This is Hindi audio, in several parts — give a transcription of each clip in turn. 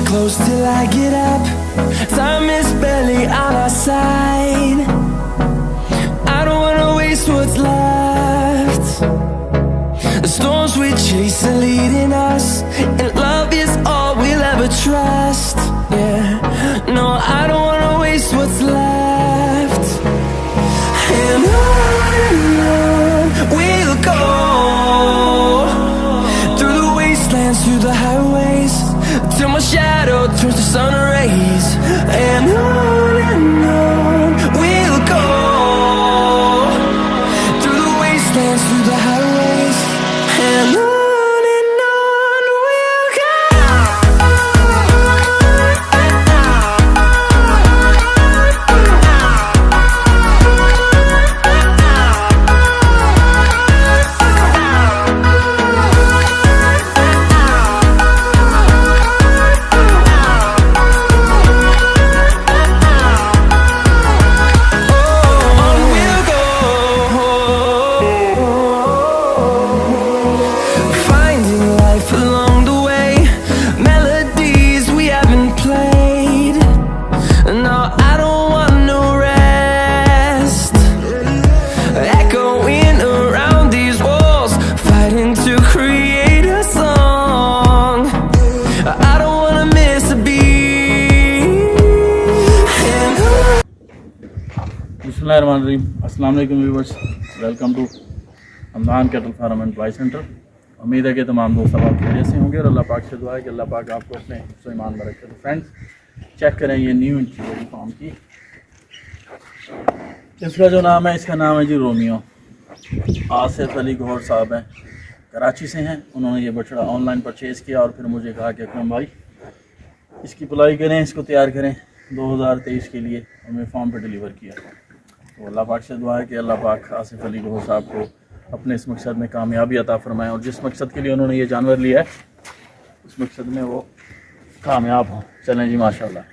close till I get up. Time is barely on our side. I don't wanna waste what's left. The storms we chase are leading us, and love is all we'll ever trust. Yeah, no, I don't wanna waste what's left. And on we'll go, through the wastelands, through the highways, till my shadow turns to sun rays. And on we'll go, through the wastelands, through the highways, and on we'll go. अस्सलाम वालेकुम viewers, welcome to Hamdan cattle farm and dry center. उम्मीद है कि तमाम दोस्त आप खैरियत से होंगे और अल्लाह पाक से दुआ है कि अल्लाह पाक आपको अपने हिफ्ज़ ईमान में रखे। तो फ्रेंड्स, चेक करें ये न्यू इंट्री फार्म की। इसका जो नाम है, इसका नाम है जी रोमियो। आसिफ अली गौहर साहब हैं, कराची से हैं। उन्होंने ये बछड़ा ऑनलाइन परचेज़ किया और फिर मुझे कहा कि अकरम भाई इसकी पलाई करें, इसको तैयार करें 2023 के लिए, और मैं फार्म पर डिलीवर किया। तो अल्लाह पाक से दुआ है कि अल्लाह पाक आसिफ अली गौहर साहब को अपने इस मकसद में कामयाबी अता फरमाएं, और जिस मकसद के लिए उन्होंने ये जानवर लिया है उस मकसद में वो कामयाब हों। चलें जी, माशाल्लाह।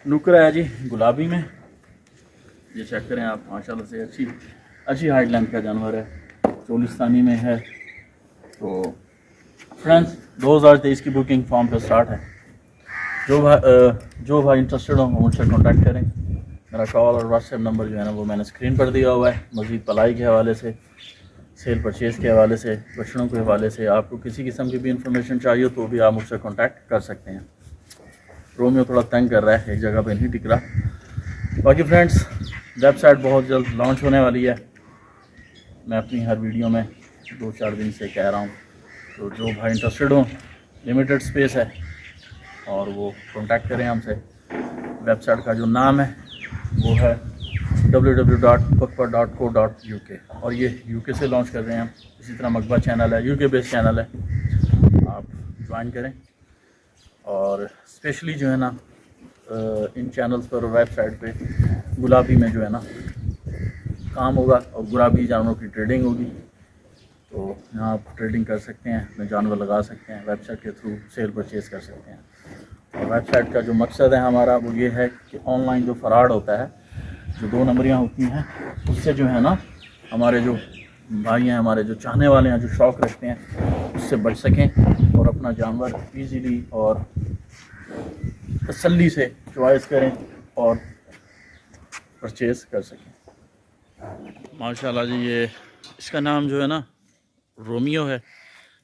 नुकरा है जी गुलाबी में, ये चेक करें आप, माशाल्लाह से अच्छी हाइट लेंथ का जानवर है, चोलिस्तानी में है। तो फ्रेंड्स, 2023 की बुकिंग फॉर्म पर स्टार्ट है। जो भाई इंटरेस्टेड हो मुझसे कॉन्टैक्ट करें। मेरा कॉल और व्हाट्सएप नंबर जो है ना वो मैंने स्क्रीन पर दिया हुआ है। मज़ीद पलाई के हवाले से, सेल परचेज़ के हवाले से, बछड़ों के हवाले से आपको किसी किस्म की भी इंफॉर्मेशन चाहिए तो भी आप मुझसे कांटेक्ट कर सकते हैं। रोमियो थोड़ा तंग कर रहा है, एक जगह पे नहीं टिक रहा। बाकी फ्रेंड्स, वेबसाइट बहुत जल्द लॉन्च होने वाली है। मैं अपनी हर वीडियो में 2-4 दिन से कह रहा हूँ। तो जो भाई इंटरेस्टेड हो, लिमिटेड स्पेस है और वो कॉन्टैक्ट करें हमसे। वेबसाइट का जो नाम है वो है www.pakpa.co.uk, और ये यूके से लॉन्च कर रहे हैं हम। इसी तरह मकबा चैनल है, यूके बेस्ड चैनल है, आप ज्वाइन करें। और स्पेशली जो है ना इन चैनल्स पर और वेबसाइट पे गुलाबी में जो है ना काम होगा और गुलाबी जानवरों की ट्रेडिंग होगी। तो यहाँ आप ट्रेडिंग कर सकते हैं, अपने जानवर लगा सकते हैं, वेबसाइट के थ्रू सेल परचेज़ कर सकते हैं। और वेबसाइट का जो मकसद है हमारा वो ये है कि ऑनलाइन जो फ्रॉड होता है, जो 2 नंबरियाँ होती हैं, उससे जो है ना हमारे जो भाई हैं, हमारे जो चाहने वाले हैं, जो शौक़ रखते हैं, उससे बच सकें और अपना जानवर इजीली और तसल्ली से चॉइस करें और परचेज़ कर सकें। माशाल्लाह जी, ये इसका नाम जो है ना रोमियो है,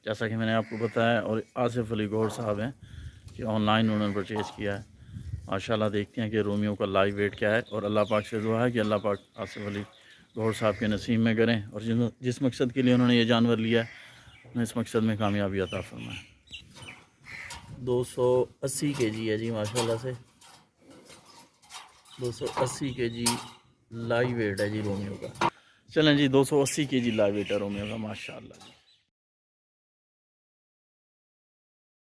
जैसा कि मैंने आपको बताया। और आसिफ अली गौहर साहब हैं कि ऑनलाइन उन्होंने परचेज़ किया है। माशाल्लाह, देखते हैं कि रोमियो का लाइव वेट क्या है। और अल्लाह पाक से दुआ है कि अल्लाह पाक आसिफ अली गौहर साहब के नसीब में करें, और जिस मकसद के लिए उन्होंने ये जानवर लिया है उन्हें इस मकसद में कामयाबी अता फरमाए। 280 kg है जी, माशाल्लाह से 280 kg लाइव वेट है जी रोमियो का। चलें जी, 280 kg लाइव वेट है रोमियो का, माशाल्लाह जी।